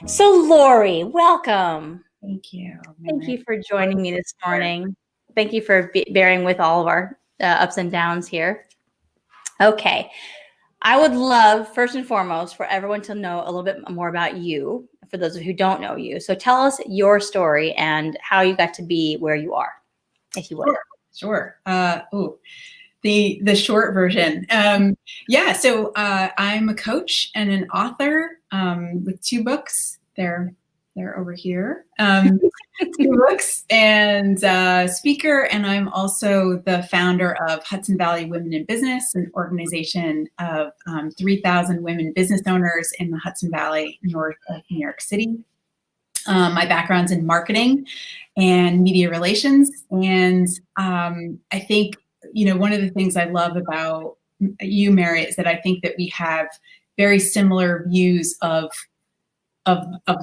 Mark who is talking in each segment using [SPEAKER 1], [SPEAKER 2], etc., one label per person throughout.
[SPEAKER 1] So, Lauree, welcome.
[SPEAKER 2] Thank you.
[SPEAKER 1] Thank you for joining me this morning. Thank you for bearing with all of our ups and downs here. Okay. I would love, first and foremost, for everyone to know a little bit more about you, for those who don't know you. So tell us your story and how you got to be where you are, if you would.
[SPEAKER 2] Sure. The short version. So I'm a coach and an author with 2 books. They're over here. 2 books and speaker, and I'm also the founder of Hudson Valley Women in Business, an organization of 3,000 women business owners in the Hudson Valley, north of New York City. My background's in marketing and media relations, and I think one of the things I love about you, Merritt, is that I think that we have very similar views of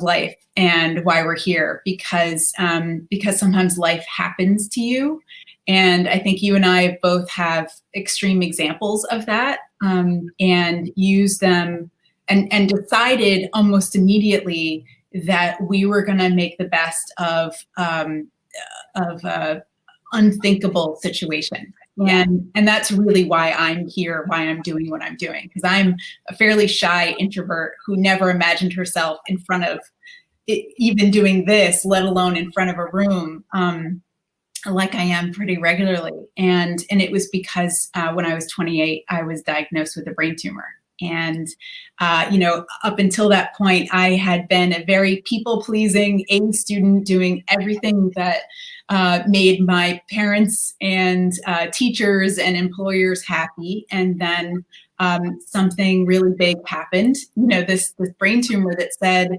[SPEAKER 2] life and why we're here, because sometimes life happens to you, and I think you and I both have extreme examples of that, and use them and decided almost immediately that we were going to make the best of unthinkable situation. And that's really why I'm here, why I'm doing what I'm doing, because I'm a fairly shy introvert who never imagined herself in front of even doing this, let alone in front of a room, like I am pretty regularly. And it was because when I was 28, I was diagnosed with a brain tumor. And, up until that point, I had been a very people-pleasing A student, doing everything that made my parents and teachers and employers happy. And then something really big happened, this brain tumor that said,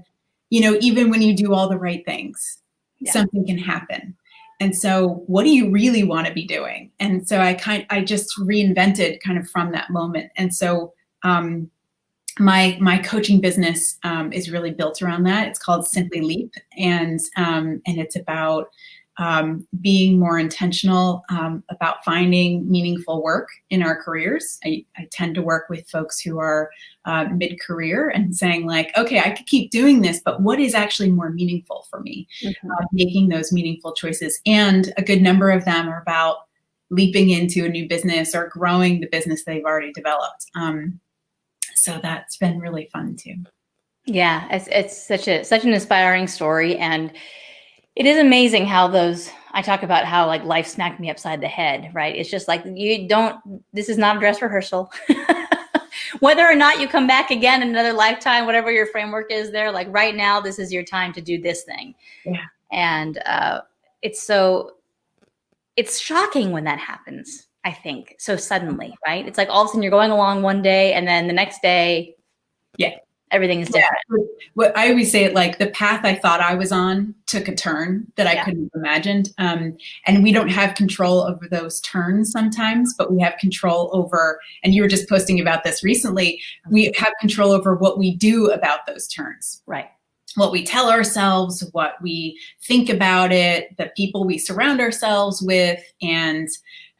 [SPEAKER 2] even when you do all the right things, something can happen. And so what do you really want to be doing? And so I just reinvented kind of from that moment. And so my coaching business is really built around that. It's called Simply Leap, and it's about being more intentional about finding meaningful work in our careers. I tend to work with folks who are mid-career and saying like, okay, I could keep doing this, but what is actually more meaningful for me? Mm-hmm. Making those meaningful choices. And a good number of them are about leaping into a new business or growing the business they've already developed. So that's been really fun too.
[SPEAKER 1] Yeah, it's such an inspiring story, and it is amazing how I talk about how like life smacked me upside the head, right? It's just like this is not a dress rehearsal. Whether or not you come back again in another lifetime, whatever your framework is there, like right now, this is your time to do this thing.
[SPEAKER 2] Yeah.
[SPEAKER 1] And it's shocking when that happens. I think so suddenly, right? It's like all of a sudden you're going along one day and then the next day, everything is different.
[SPEAKER 2] Yeah. What I always say it like the path I thought I was on took a turn that I couldn't have imagined. And we don't have control over those turns sometimes, but we have control over, and you were just posting about this recently, we have control over what we do about those turns.
[SPEAKER 1] Right.
[SPEAKER 2] What we tell ourselves, what we think about it, the people we surround ourselves with, and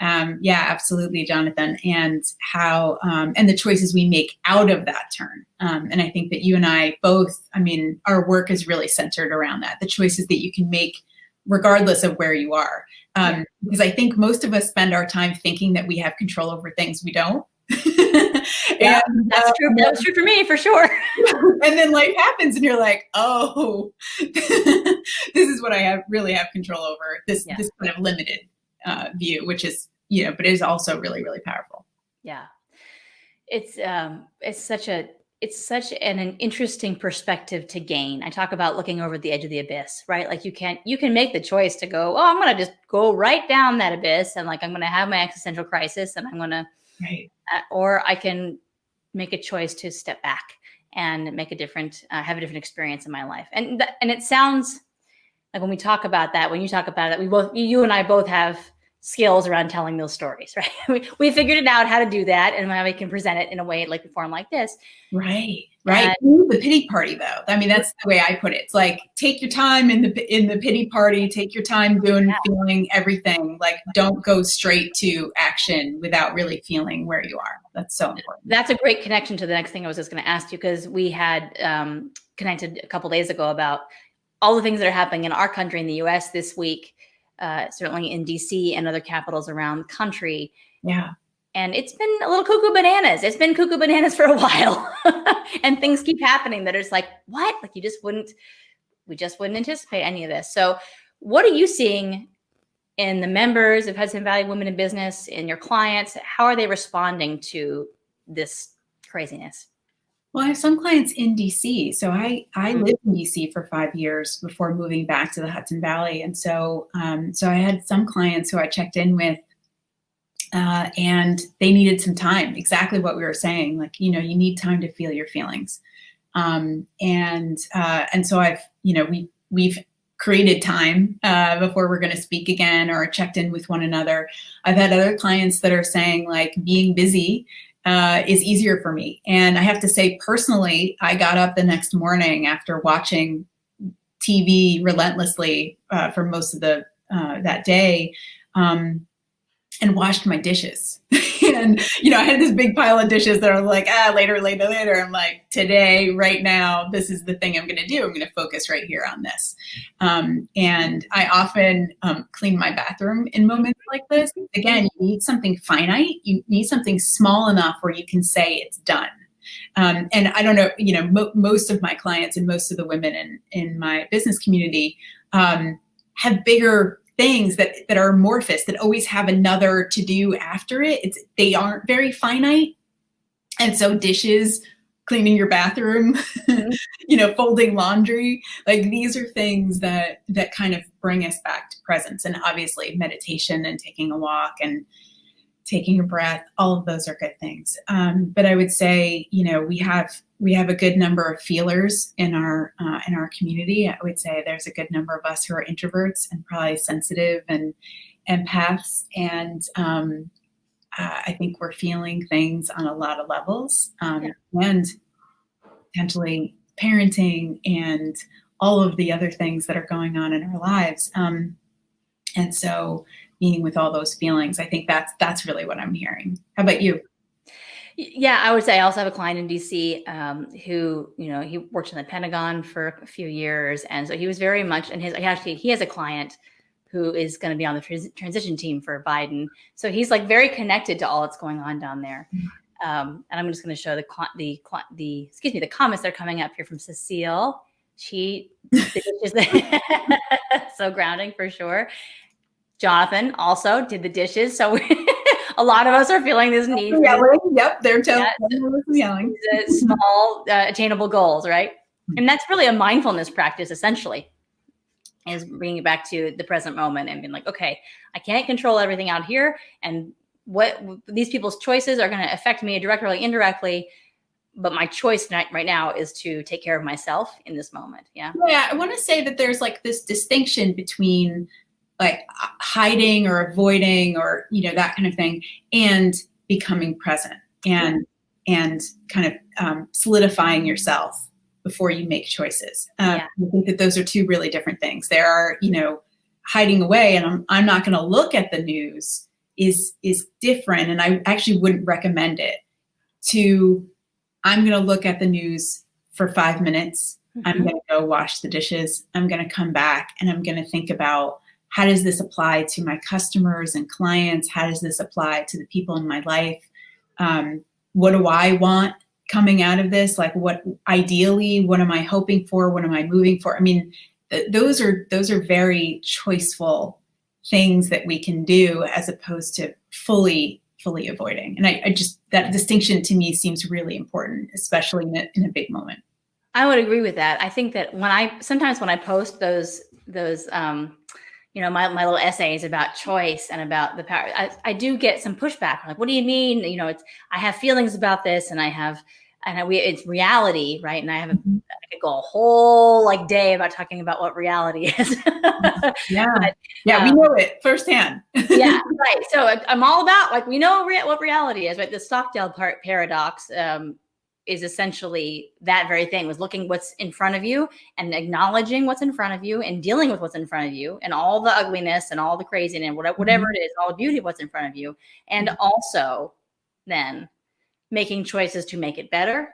[SPEAKER 2] absolutely, Jonathan, and how and the choices we make out of that turn. And I think that you and I both, our work is really centered around that, the choices that you can make regardless of where you are. Because I think most of us spend our time thinking that we have control over things we don't.
[SPEAKER 1] Yeah, that's true. That's true for me, for sure.
[SPEAKER 2] And then life happens and you're like, oh, this is what I really have control over, this kind of limited view, which is, but it is also really, really powerful.
[SPEAKER 1] Yeah. It's such an interesting perspective to gain. I talk about looking over the edge of the abyss, right? Like you can make the choice to go, oh, I'm going to just go right down that abyss. And like, I'm going to have my existential crisis and I'm going to, or I can make a choice to step back and make have a different experience in my life. And it sounds like when we talk about that, when you talk about it, you and I both have skills around telling those stories, right? We figured it out how to do that and how we can present it in a way like a form like this.
[SPEAKER 2] Right. Right. Ooh, the pity party, though. I mean, that's the way I put it. It's like, take your time in the pity party, take your time feeling everything. Like, don't go straight to action without really feeling where you are. That's so important.
[SPEAKER 1] That's a great connection to the next thing I was just going to ask you, because we had connected a couple days ago about all the things that are happening in our country, in the US this week, certainly in DC and other capitals around the country.
[SPEAKER 2] Yeah.
[SPEAKER 1] And it's been a little cuckoo bananas. It's been cuckoo bananas for a while. And things keep happening that are just like, what? Like we just wouldn't anticipate any of this. So what are you seeing in the members of Hudson Valley Women in Business, in your clients? How are they responding to this craziness?
[SPEAKER 2] Well, I have some clients in DC. So I lived in DC for 5 years before moving back to the Hudson Valley. And so, so I had some clients who I checked in with, and they needed some time, exactly what we were saying. Like, you need time to feel your feelings. And so we've created time, before we're going to speak again or checked in with one another. I've had other clients that are saying, like, being busy, is easier for me. And I have to say, personally, I got up the next morning after watching TV relentlessly, for most of that day, and washed my dishes. And, I had this big pile of dishes that are like, later. I'm like, today, right now, this is the thing I'm going to do. I'm going to focus right here on this. And I often clean my bathroom in moments like this. Again, you need something finite. You need something small enough where you can say it's done. And I don't know, most of my clients and most of the women in my business community have bigger things that are amorphous, that always have another to do after it. They aren't very finite. And so dishes, cleaning your bathroom, folding laundry, like these are things that kind of bring us back to presence. And obviously meditation and taking a walk and taking a breath, all of those are good things. But I would say, we have a good number of feelers in our community. I would say there's a good number of us who are introverts and probably sensitive and empaths. And I think we're feeling things on a lot of levels, and potentially parenting and all of the other things that are going on in our lives. And so being with all those feelings, I think that's really what I'm hearing. How about you?
[SPEAKER 1] Yeah, I would say I also have a client in DC who, he worked in the Pentagon for a few years. And so he was very much, and he has a client who is going to be on the transition team for Biden. So he's like very connected to all that's going on down there. And I'm just going to show the comments that are coming up here from Cecile. So grounding for sure. Jonathan also did the dishes. So a lot of us are feeling this need.
[SPEAKER 2] Yep, they're yelling.
[SPEAKER 1] Small, attainable goals, right? And that's really a mindfulness practice, essentially, is bringing it back to the present moment and being like, okay, I can't control everything out here, and what these people's choices are going to affect me directly or indirectly. But my choice right now is to take care of myself in this moment. Yeah.
[SPEAKER 2] Yeah, I want to say that there's like this distinction between like hiding or avoiding or, that kind of thing, and becoming present and kind of solidifying yourself before you make choices. I think that those are two really different things. There are, hiding away and I'm not going to look at the news is different. And I actually wouldn't recommend it to, I'm going to look at the news for 5 minutes. Mm-hmm. I'm going to go wash the dishes. I'm going to come back and I'm going to think about, how does this apply to my customers and clients? How does this apply to the people in my life? What do I want coming out of this? Like what am I hoping for? What am I moving for? I mean, those are very choiceful things that we can do as opposed to fully avoiding. And I just, that distinction to me seems really important, especially in a big moment.
[SPEAKER 1] I would agree with that. I think that sometimes when I post those my little essays about choice and about the power, I do get some pushback. I'm like, what do you mean? I have feelings about this, and it's reality, right? And I could go a whole day about talking about what reality is.
[SPEAKER 2] We know it firsthand.
[SPEAKER 1] Yeah, right. So I'm all about we know what reality is, right? The Stockdale paradox. is essentially that very thing, was looking what's in front of you and acknowledging what's in front of you and dealing with what's in front of you and all the ugliness and all the craziness and whatever it is, all the beauty of what's in front of you. And also then making choices to make it better,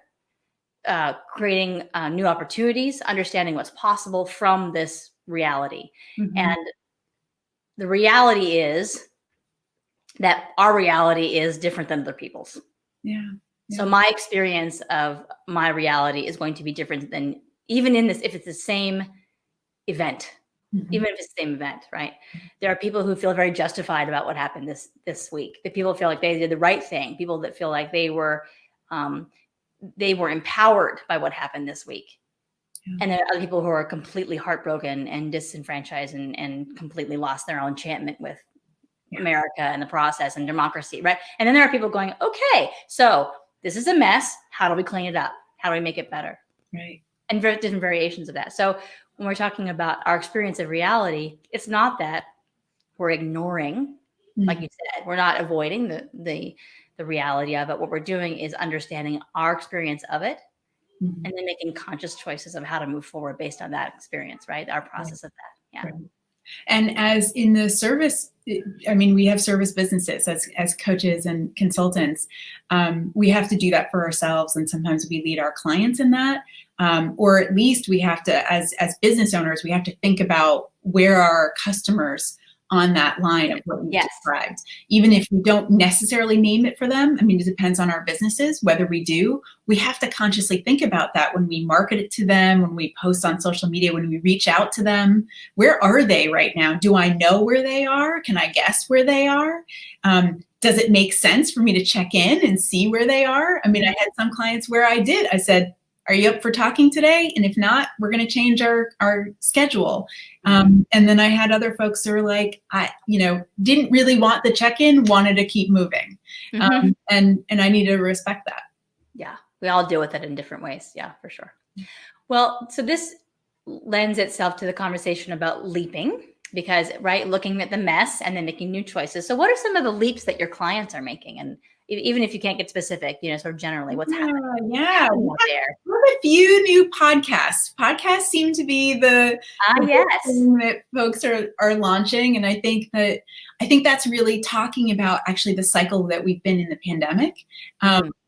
[SPEAKER 1] creating new opportunities, understanding what's possible from this reality. And the reality is that our reality is different than other people's.
[SPEAKER 2] Yeah.
[SPEAKER 1] So my experience of my reality is going to be different than, even in this, if it's the same event, even if it's the same event, right? There are people who feel very justified about what happened this week. The people feel like they did the right thing. People that feel like they were empowered by what happened this week. Yeah. And then other people who are completely heartbroken and disenfranchised and completely lost their own enchantment with America and the process and democracy, right? And then there are people going, okay, so this is a mess. How do we clean it up? How do we make it better?
[SPEAKER 2] Right.
[SPEAKER 1] And different variations of that. So when we're talking about our experience of reality, it's not that we're ignoring, like you said, we're not avoiding the reality of it. What we're doing is understanding our experience of it and then making conscious choices of how to move forward based on that experience, right? Our process of that. Yeah.
[SPEAKER 2] Right. And as in the service, I mean, we have service businesses as coaches and consultants. We have to do that for ourselves. And sometimes we lead our clients in that. Or at least we have to, as business owners, we have to think about where are our customers on that line of what we described. Even if we don't necessarily name it for them, I mean, it depends on our businesses, whether we do, we have to consciously think about that when we market it to them, when we post on social media, when we reach out to them. Where are they right now? Do I know where they are? Can I guess where they are? Does it make sense for me to check in and see where they are? I mean, I had some clients where I said, are you up for talking today? And if not, we're going to change our schedule. And then I had other folks who were like, I didn't really want the check-in, wanted to keep moving. And I need to respect that.
[SPEAKER 1] Yeah, we all deal with it in different ways. Yeah, for sure. Well, so this lends itself to the conversation about leaping, because, right, looking at the mess and then making new choices. So what are some of the leaps that your clients are making? And even if you can't get specific, sort of generally what's happening.
[SPEAKER 2] Yeah, we have a few new podcasts. Podcasts seem to be the thing that folks are launching. And I think that's really talking about actually the cycle that we've been in the pandemic,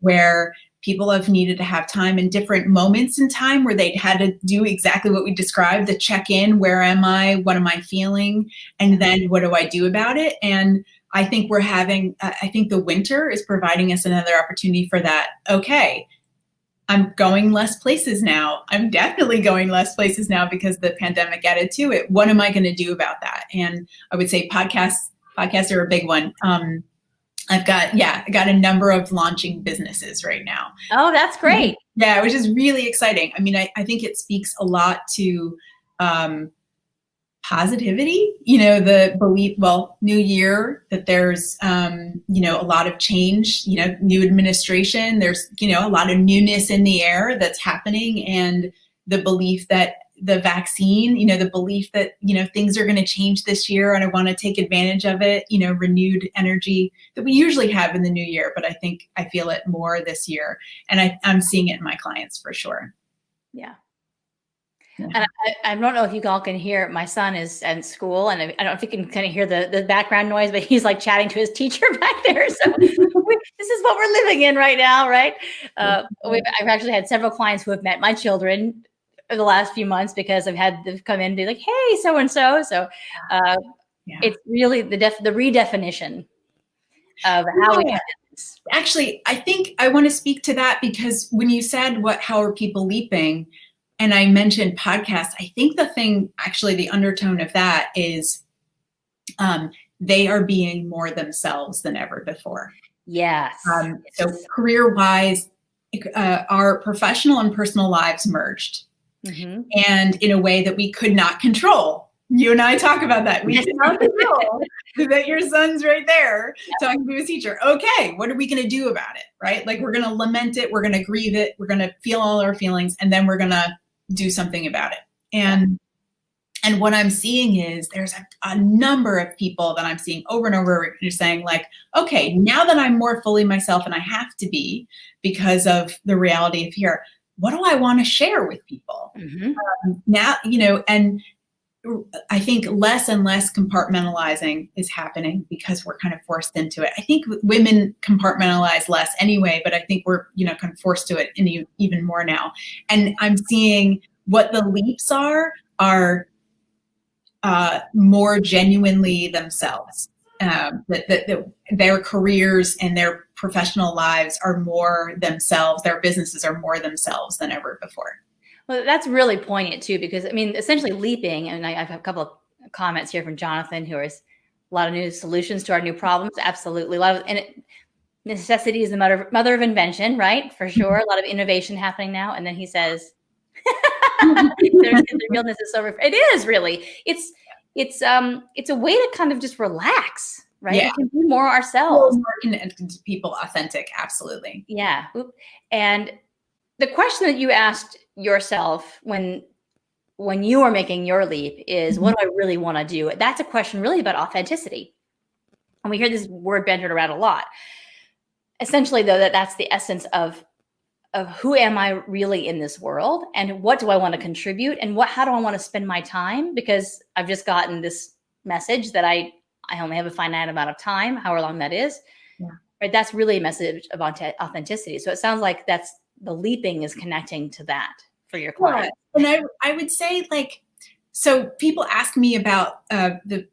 [SPEAKER 2] where people have needed to have time in different moments in time where they'd had to do exactly what we described, the check-in, where am I, what am I feeling, and then what do I do about it? And I think I think the winter is providing us another opportunity for that. Okay, I'm going less places now. I'm definitely going less places now because the pandemic added to it. What am I going to do about that? And I would say podcasts are a big one. I got a number of launching businesses right now.
[SPEAKER 1] Oh, that's great.
[SPEAKER 2] Yeah, which is really exciting. I mean, I think it speaks a lot to positivity, the belief, new year, that there's, a lot of change, new administration, there's, a lot of newness in the air that's happening, and the belief that the vaccine, the belief that, things are going to change this year and I want to take advantage of it, renewed energy that we usually have in the new year. But I think I feel it more this year, and I'm seeing it in my clients for sure.
[SPEAKER 1] Yeah. And I don't know if you all can hear, my son is at school, and I don't know if you can kind of hear the background noise, but he's like chatting to his teacher back there. So this is what we're living in right now, right? I've actually had several clients who have met my children the last few months because I've had them come in and be like, hey, so-and-so. So it's really the redefinition of how we do this.
[SPEAKER 2] Actually, I think I want to speak to that, because when you said how are people leaping, and I mentioned podcasts, I think the undertone of that is they are being more themselves than ever before.
[SPEAKER 1] Yes.
[SPEAKER 2] So career-wise, our professional and personal lives merged, and in a way that we could not control. You and I talk about that. We cannot control that your son's right there talking to his teacher. Okay, what are we going to do about it, right? Like, we're going to lament it, we're going to grieve it, we're going to feel all our feelings, and then we're going to do something about it. And And what I'm seeing is there's a number of people that I'm seeing over and over who're saying like, okay, now that I'm more fully myself and I have to be because of the reality of here, what do I want to share with people? Now, and I think less and less compartmentalizing is happening because we're kind of forced into it. I think women compartmentalize less anyway, but I think we're, kind of forced to it even more now. And I'm seeing what the leaps are more genuinely themselves. That their careers and their professional lives are more themselves. Their businesses are more themselves than ever before.
[SPEAKER 1] Well, that's really poignant too, because I mean, essentially leaping, and I have a couple of comments here from Jonathan, who has a lot of new solutions to our new problems. Absolutely. Necessity is the mother of invention, right? For sure. A lot of innovation happening now. And then he says, the realness is so, it is really, it's a way to kind of just relax, right?
[SPEAKER 2] Yeah.
[SPEAKER 1] We can be more ourselves.
[SPEAKER 2] And people authentic. Absolutely.
[SPEAKER 1] Yeah. And the question that you asked yourself when you are making your leap is, what do I really want to do? That's a question really about authenticity. And we hear this word bantered around a lot. Essentially, though, that's the essence of who am I really in this world, and what do I want to contribute, and how do I want to spend my time? Because I've just gotten this message that I only have a finite amount of time, however long that is. Yeah. Right? That's really a message of authenticity. So it sounds like the leaping is connecting to that for your client.
[SPEAKER 2] Yeah. And I would say, like, so people ask me about the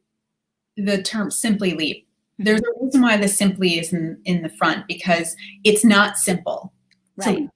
[SPEAKER 2] term simply leap. There's a reason why the simply is in the front, because it's not simple.
[SPEAKER 1] Right.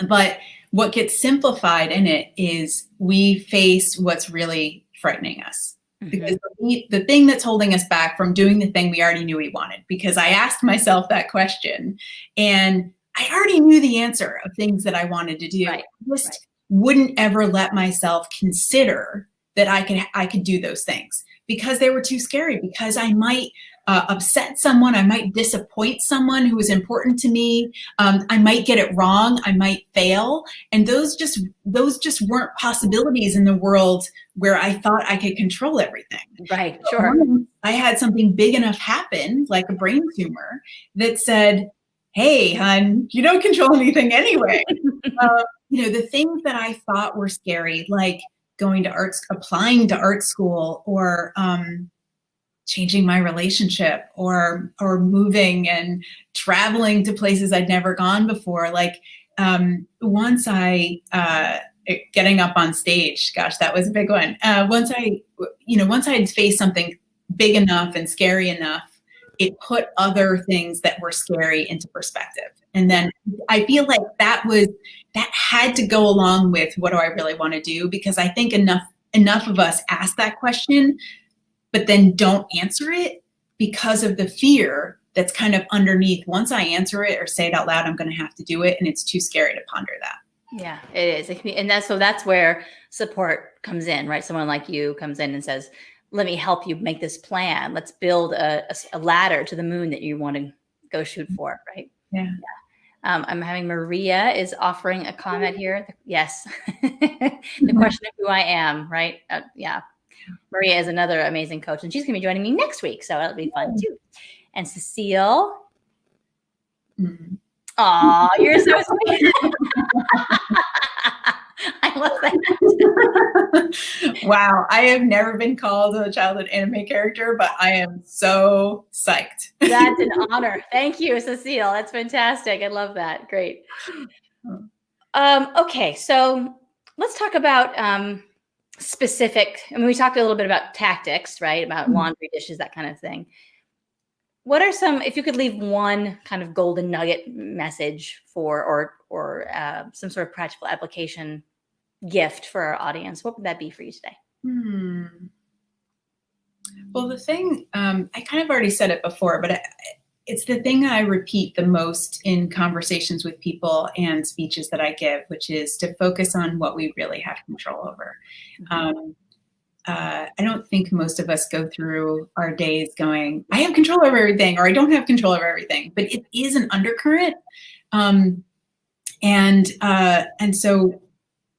[SPEAKER 2] But what gets simplified in it is we face what's really frightening us. Because the thing that's holding us back from doing the thing we already knew we wanted, because I asked myself that question and I already knew the answer of things that I wanted to do.
[SPEAKER 1] Right.
[SPEAKER 2] I just wouldn't ever let myself consider that I could do those things because they were too scary, because I might upset someone, I might disappoint someone who was important to me, I might get it wrong, I might fail, and those just weren't possibilities in the world where I thought I could control everything.
[SPEAKER 1] Right, sure.
[SPEAKER 2] I had something big enough happen, like a brain tumor, that said, hey, hon, you don't control anything anyway. The things that I thought were scary, like going to applying to art school, or changing my relationship, or moving and traveling to places I'd never gone before. Like once getting up on stage, gosh, that was a big one. Once I'd faced something big enough and scary enough, it put other things that were scary into perspective. And then I feel like that had to go along with, what do I really want to do? Because I think enough of us ask that question, but then don't answer it because of the fear that's kind of underneath. Once I answer it or say it out loud, I'm going to have to do it. And it's too scary to ponder that. Yeah,
[SPEAKER 1] it is. And that's where support comes in, right? Someone like you comes in and says, let me help you make this plan. Let's build a ladder to the moon that you want to go shoot for, right?
[SPEAKER 2] Yeah.
[SPEAKER 1] I'm having Maria is offering a comment here. Yes. The question of who I am, right? Yeah. Maria is another amazing coach, and she's going to be joining me next week. So that'll be fun too. And Cecile. Aw, you're so sweet. I love that.
[SPEAKER 2] Wow. I have never been called a childhood anime character, but I am so psyched.
[SPEAKER 1] That's an honor. Thank you, Cecile. That's fantastic. I love that. Great. Okay. So let's talk about specific. I mean, we talked a little bit about tactics, right? About laundry, dishes, that kind of thing. What are if you could leave one kind of golden nugget message or some sort of practical application gift for our audience, what would that be for you today?
[SPEAKER 2] Well, the thing, I kind of already said it before, but it's the thing I repeat the most in conversations with people and speeches that I give, which is to focus on what we really have control over. I don't think most of us go through our days going, I have control over everything, or I don't have control over everything, but it is an undercurrent. And so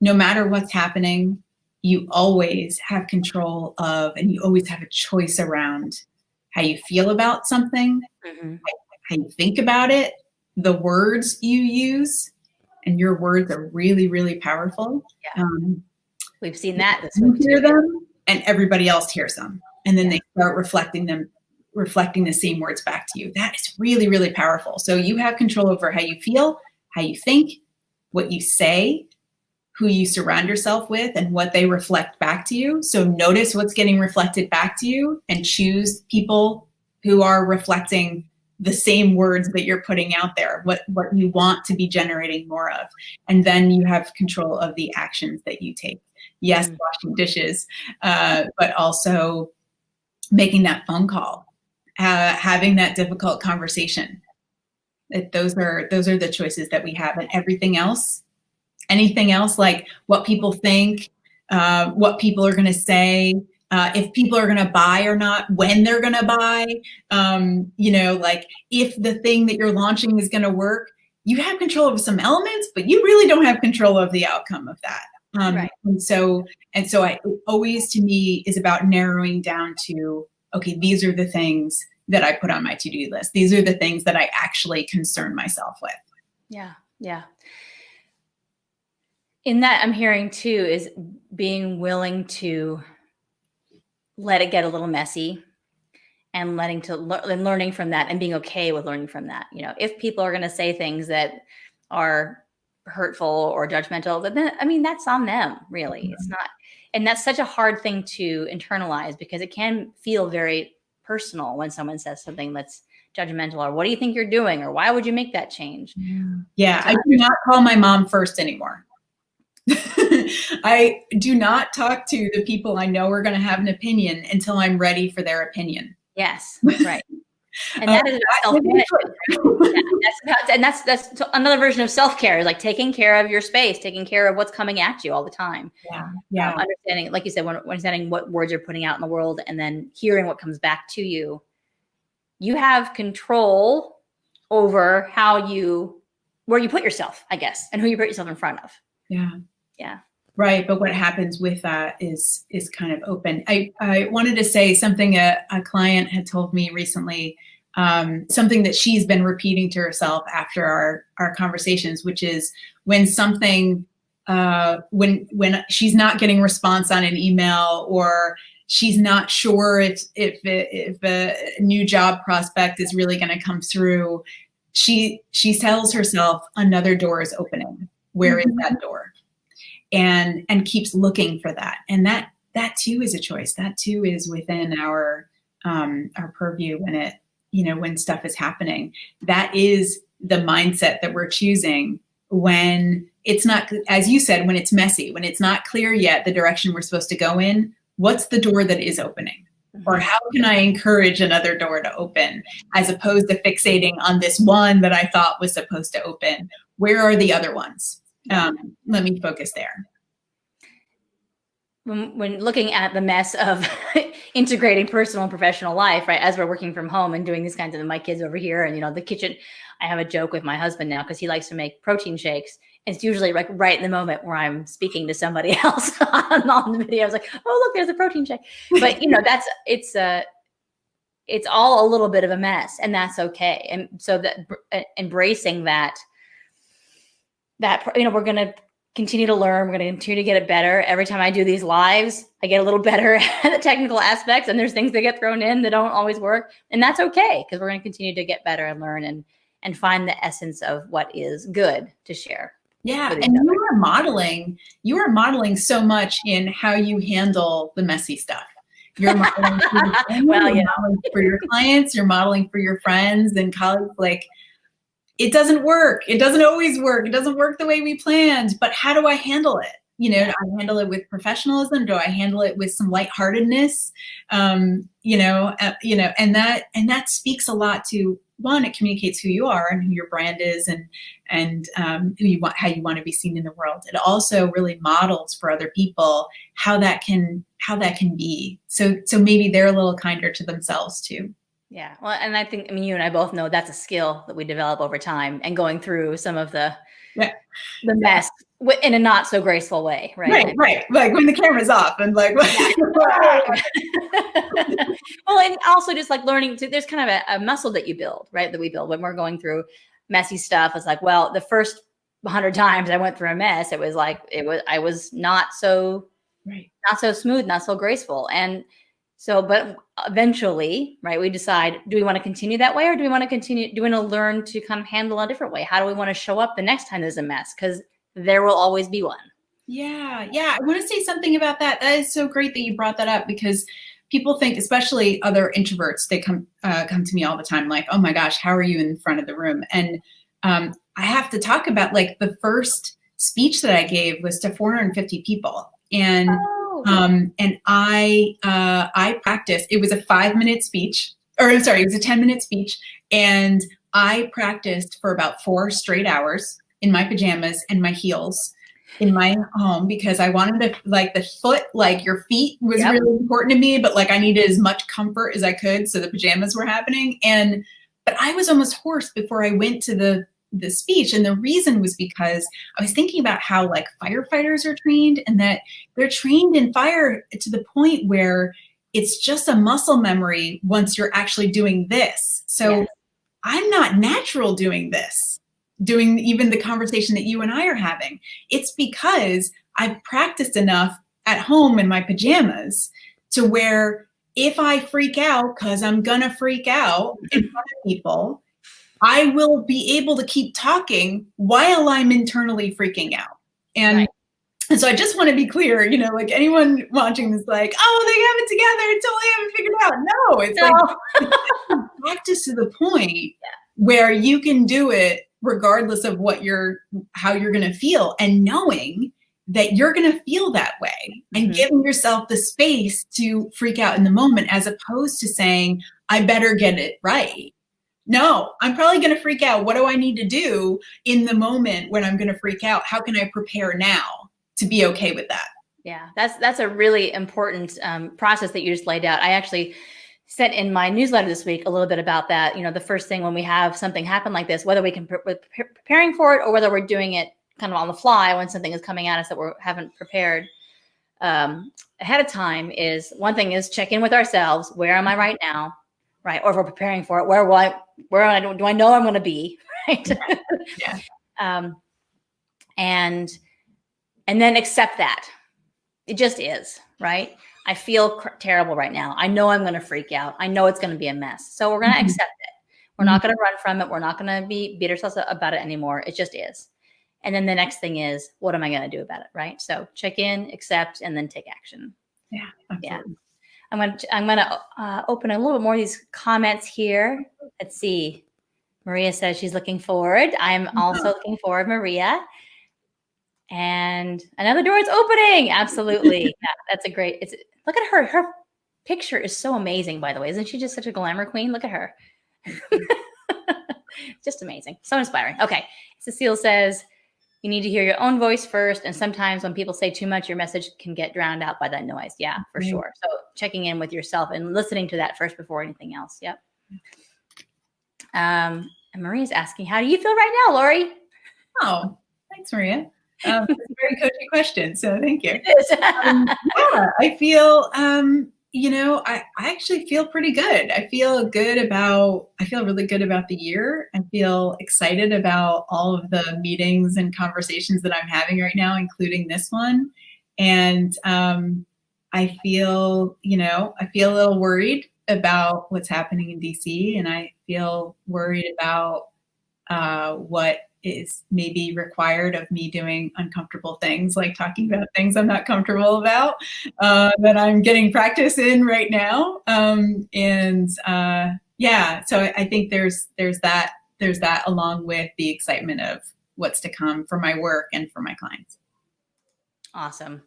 [SPEAKER 2] no matter what's happening, you always have control of, and you always have a choice around how you feel about something,
[SPEAKER 1] Mm-hmm.
[SPEAKER 2] how you think about it, the words you use, and your words are really, really powerful.
[SPEAKER 1] Yeah. We've seen that this
[SPEAKER 2] You
[SPEAKER 1] week
[SPEAKER 2] hear
[SPEAKER 1] too.
[SPEAKER 2] them, and everybody else hears them, and then
[SPEAKER 1] Yeah.
[SPEAKER 2] they start reflecting the same words back to you. That is really, really powerful. So you have control over how you feel, how you think, what you say, who you surround yourself with, and what they reflect back to you. So notice what's getting reflected back to you and choose people who are reflecting the same words that you're putting out there, what you want to be generating more of. And then you have control of the actions that you take. Yes, washing dishes, but also making that phone call, having that difficult conversation. Those are the choices that we have, and everything else, anything else, like what people think, what people are going to say, if people are going to buy or not, when they're going to buy, like if the thing that you're launching is going to work. You have control of some elements, but you really don't have control of the outcome of that.
[SPEAKER 1] Right.
[SPEAKER 2] And so I always, to me, is about narrowing down to, okay, these are the things that I put on my to-do list. These are the things that I actually concern myself with.
[SPEAKER 1] Yeah. Yeah. In that, I'm hearing too, is being willing to let it get a little messy, and learning from that, and being okay with learning from that. If people are going to say things that are hurtful or judgmental, then I mean, that's on them, really.
[SPEAKER 2] Mm-hmm.
[SPEAKER 1] It's not, and that's such a hard thing to internalize, because it can feel very personal when someone says something that's judgmental, or what do you think you're doing, or why would you make that change?
[SPEAKER 2] Yeah, I do not call my mom first anymore. I do not talk to the people I know are going to have an opinion until I'm ready for their opinion.
[SPEAKER 1] Yes, right. And that is self-management. Yeah, that's another version of self-care, is like taking care of your space, taking care of what's coming at you all the time.
[SPEAKER 2] Yeah.
[SPEAKER 1] Understanding, like you said, when understanding what words you're putting out in the world, and then hearing what comes back to you. You have control over where you put yourself, I guess, and who you put yourself in front of.
[SPEAKER 2] Yeah.
[SPEAKER 1] Yeah.
[SPEAKER 2] Right. But what happens with that is kind of open. I wanted to say something a client had told me recently, something that she's been repeating to herself after our conversations, which is when something, when she's not getting response on an email, or she's not sure if a new job prospect is really going to come through, she tells herself another door is opening. Where is that door? And keeps looking for that. And that too is a choice. That too is within our purview when stuff is happening. That is the mindset that we're choosing when it's not, as you said, when it's messy, when it's not clear yet the direction we're supposed to go in. What's the door that is opening? Or how can I encourage another door to open, as opposed to fixating on this one that I thought was supposed to open? Where are the other ones? Let me focus there.
[SPEAKER 1] When looking at the mess of integrating personal and professional life, right, as we're working from home and doing these kinds of, my kids over here, and the kitchen, I have a joke with my husband now, because he likes to make protein shakes. And it's usually like right in the moment where I'm speaking to somebody else on the video. I was like, oh, look, there's a protein shake. But it's all a little bit of a mess, and that's okay. And so that embracing that we're going to continue to learn. We're going to continue to get it better. Every time I do these lives, I get a little better at the technical aspects, and there's things that get thrown in that don't always work. And that's okay, because we're going to continue to get better and learn and find the essence of what is good to share.
[SPEAKER 2] Yeah. And you are modeling so much in how you handle the messy stuff. You're modeling for your family, you're modeling for your clients, you're modeling for your friends and colleagues. Like, it doesn't work. It doesn't always work. It doesn't work the way we planned, but how do I handle it? Do I handle it with professionalism? Do I handle it with some lightheartedness? And that speaks a lot to, one, it communicates who you are and who your brand is, and who you want, how you want to be seen in the world. It also really models for other people how that can be. So maybe they're a little kinder to themselves too.
[SPEAKER 1] Yeah. Well, and I think, you and I both know that's a skill that we develop over time, and going through some of the The mess in a not so graceful way, right?
[SPEAKER 2] Right. Like when the camera's off and like,
[SPEAKER 1] well, and also just like learning to, there's kind of a muscle that you build, right? That we build when we're going through messy stuff. It's like, well, the first 100 times I went through a mess, it was like, I was not so smooth, not so graceful. And so, but eventually, right, we decide, do we want to continue that way, or do we want to learn to kind of handle a different way? How do we want to show up the next time there's a mess? Because there will always be one.
[SPEAKER 2] Yeah. I want to say something about that. That is so great that you brought that up, because people think, especially other introverts, they come to me all the time like, oh my gosh, how are you in front of the room? And I have to talk about, like, the first speech that I gave was to 450 people. And I practiced. It was a 5-minute speech, or I'm sorry, it was a 10-minute speech. And I practiced for about 4 straight hours in my pajamas and my heels in my home, because I wanted to, like, the foot, like your feet was really important to me, but like I needed as much comfort as I could. So the pajamas were happening. But I was almost hoarse before I went to the speech. And the reason was because I was thinking about how, like, firefighters are trained, and that they're trained in fire to the point where it's just a muscle memory once you're actually doing this. So I'm not natural doing this, doing even the conversation that you and I are having. It's because I've practiced enough at home in my pajamas to where if I freak out, because I'm gonna freak out in front of people, I will be able to keep talking while I'm internally freaking out. And so I just want to be clear, you know, like anyone watching this, like, oh, they have it together, totally haven't figured it out. No, it's like practice to the point where you can do it regardless of how you're going to feel, and knowing that you're going to feel that way, and giving yourself the space to freak out in the moment, as opposed to saying, I better get it right. No, I'm probably going to freak out. What do I need to do in the moment when I'm going to freak out? How can I prepare now to be okay with that?
[SPEAKER 1] Yeah, that's a really important process that you just laid out. I actually sent in my newsletter this week a little bit about that. You know, the first thing when we have something happen like this, whether we're preparing for it or whether we're doing it kind of on the fly when something is coming at us that we haven't prepared ahead of time, is one thing is check in with ourselves. Where am I right now? Right. Or if we're preparing for it, where do I know I'm going to be? Right. And then accept that it just is, right? I feel terrible right now. I know I'm going to freak out. I know it's going to be a mess. So we're going to accept it. We're not going to run from it. We're not going to beat ourselves about it anymore. It just is. And then the next thing is, what am I going to do about it? Right. So check in, accept, and then take action.
[SPEAKER 2] Yeah. Absolutely.
[SPEAKER 1] I'm going to open a little bit more of these comments here. Let's see. Maria says she's looking forward. I'm also looking forward, Maria. And another door is opening. Absolutely. Yeah, that's a great. Look at her. Her picture is so amazing, by the way. Isn't she just such a glamour queen? Look at her. Just amazing. So inspiring. Okay. Cecile says, you need to hear your own voice first. And sometimes when people say too much, your message can get drowned out by that noise. Yeah, for sure. So checking in with yourself and listening to that first before anything else. Yep. And Maria's asking, how do you feel right now, Lauree?
[SPEAKER 2] Oh, thanks, Maria. That's a very coachy question. So thank you. I feel, I actually feel pretty good. I feel really good about the year. I feel excited about all of the meetings and conversations that I'm having right now, including this one. And I feel a little worried about what's happening in DC, and I feel worried about what is maybe required of me doing uncomfortable things, like talking about things I'm not comfortable about, that I'm getting practice in right now. So I think there's that along with the excitement of what's to come for my work and for my clients.
[SPEAKER 1] Awesome.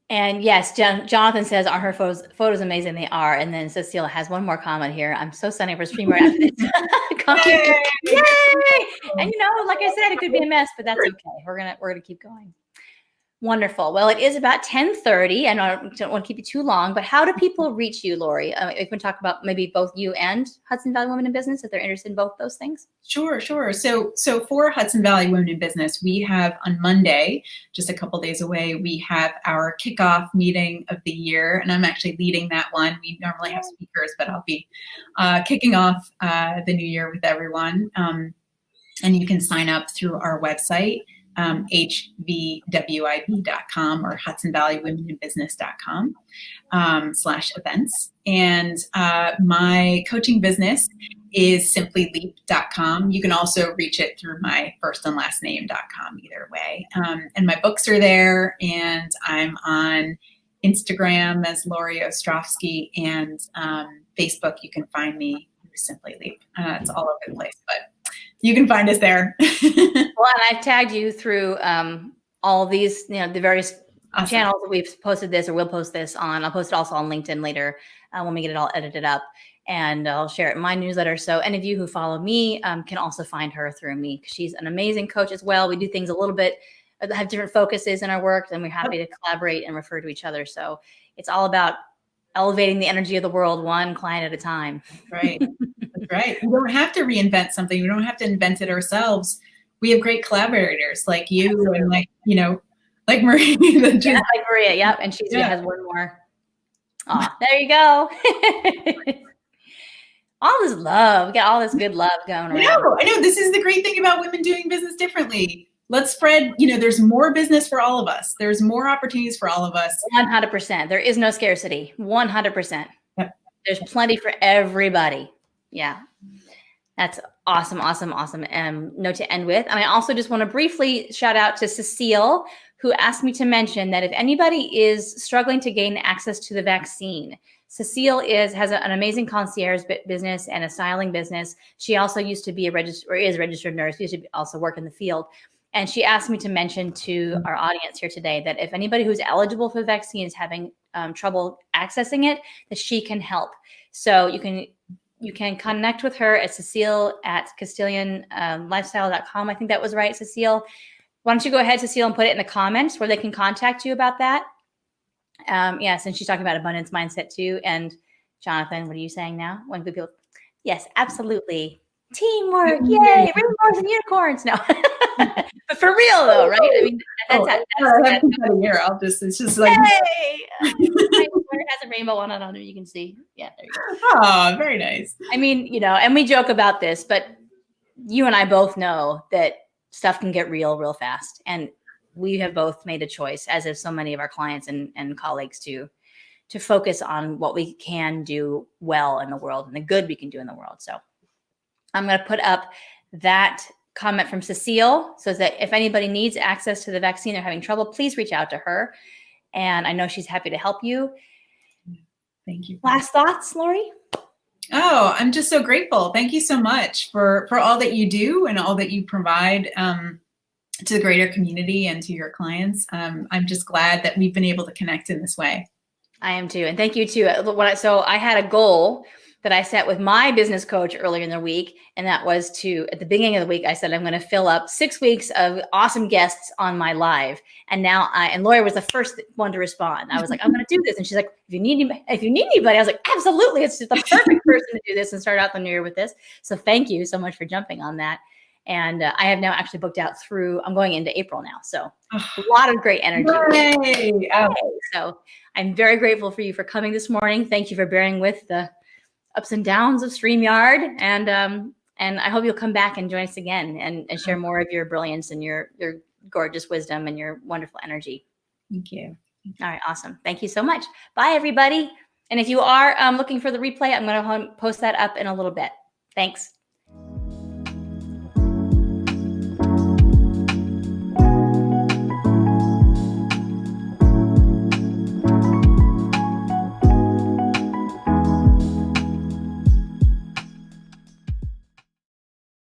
[SPEAKER 1] And yes, Jonathan says, are her photos amazing? They are. And then Cecile has one more comment here. I'm so signing up for streamer after this. Yay! And like I said, it could be a mess, but that's okay. We're gonna keep going. Wonderful. Well, it is about 10:30, and I don't want to keep you too long, but how do people reach you, Lauree? If we can talk about maybe both you and Hudson Valley Women in Business, if they're interested in both those things.
[SPEAKER 2] Sure. So for Hudson Valley Women in Business, we have on Monday, just a couple days away, we have our kickoff meeting of the year, and I'm actually leading that one. We normally have speakers, but I'll be kicking off the new year with everyone. And you can sign up through our website, hvwib.com or hudsonvalleywomeninbusiness.com /events. And my coaching business is simplyleap.com. You can also reach it through my first and last name.com either way. And my books are there, and I'm on Instagram as Lauree Ostrofksy, and Facebook, you can find me through Simply Leap. It's all over the place, but you can find us there.
[SPEAKER 1] Well, and I've tagged you through all of these, the various channels that we've posted this or will post this on. I'll post it also on LinkedIn later when we get it all edited up, and I'll share it in my newsletter. So any of you who follow me can also find her through me, because she's an amazing coach as well. We do things a little bit, have different focuses in our work, and we're happy to collaborate and refer to each other. So it's all about elevating the energy of the world one client at a time.
[SPEAKER 2] Right. That's right. We don't have to reinvent something. We don't have to invent it ourselves. We have great collaborators like you. Absolutely. And like Marie.
[SPEAKER 1] Yeah, like Maria. Yep. And she has one more. Oh, there you go. All this love. We got all this good love going around.
[SPEAKER 2] I know. This is the great thing about women doing business differently. Let's spread, there's more business for all of us. There's more opportunities for all of us.
[SPEAKER 1] 100%. There is no scarcity. 100%. Yep. There's plenty for everybody. Yeah. That's awesome, awesome, awesome. Note to end with. And I also just want to briefly shout out to Cecile, who asked me to mention that if anybody is struggling to gain access to the vaccine, Cecile has an amazing concierge business and a styling business. She also used to be is a registered nurse. She used to also work in the field. And she asked me to mention to our audience here today that if anybody who's eligible for the vaccine is having trouble accessing it, that she can help. So you can connect with her at Cecile at CastilianLifestyle.com. I think that was right, Cecile. Why don't you go ahead, Cecile, and put it in the comments where they can contact you about that? Since she's talking about abundance mindset too. And Jonathan, what are you saying now? When people, yes, absolutely. Teamwork, yay, rainbows and unicorns. No, but for real though, right? I mean,
[SPEAKER 2] it's just like,
[SPEAKER 1] hey, it has a rainbow on it. On it, you can see. Yeah, there you go.
[SPEAKER 2] Oh, very nice.
[SPEAKER 1] I mean, and we joke about this, but you and I both know that stuff can get real fast, and we have both made a choice, as have so many of our clients and colleagues, to focus on what we can do well in the world and the good we can do in the world. So I'm going to put up that comment from Cecile so that if anybody needs access to the vaccine, they're having trouble, please reach out to her. And I know she's happy to help you.
[SPEAKER 2] Thank you.
[SPEAKER 1] Last thoughts, Lauree?
[SPEAKER 2] Oh, I'm just so grateful. Thank you so much for all that you do and all that you provide to the greater community and to your clients. I'm just glad that we've been able to connect in this way.
[SPEAKER 1] I am too. And thank you too. So I had a goal that I set with my business coach earlier in the week. And that was at the beginning of the week, I said, I'm going to fill up 6 weeks of awesome guests on my live. And now and Laura was the first one to respond. I was like, I'm going to do this. And she's like, if you need anybody, I was like, absolutely. It's just the perfect person to do this and start out the new year with this. So thank you so much for jumping on that. And I have now actually booked out I'm going into April now. So a lot of great energy.
[SPEAKER 2] Yay.
[SPEAKER 1] So I'm very grateful for you for coming this morning. Thank you for bearing with the ups and downs of StreamYard. And I hope you'll come back and join us again and share more of your brilliance and your gorgeous wisdom and your wonderful energy.
[SPEAKER 2] Thank you.
[SPEAKER 1] All right. Awesome. Thank you so much. Bye, everybody. And if you are looking for the replay, I'm going to post that up in a little bit. Thanks.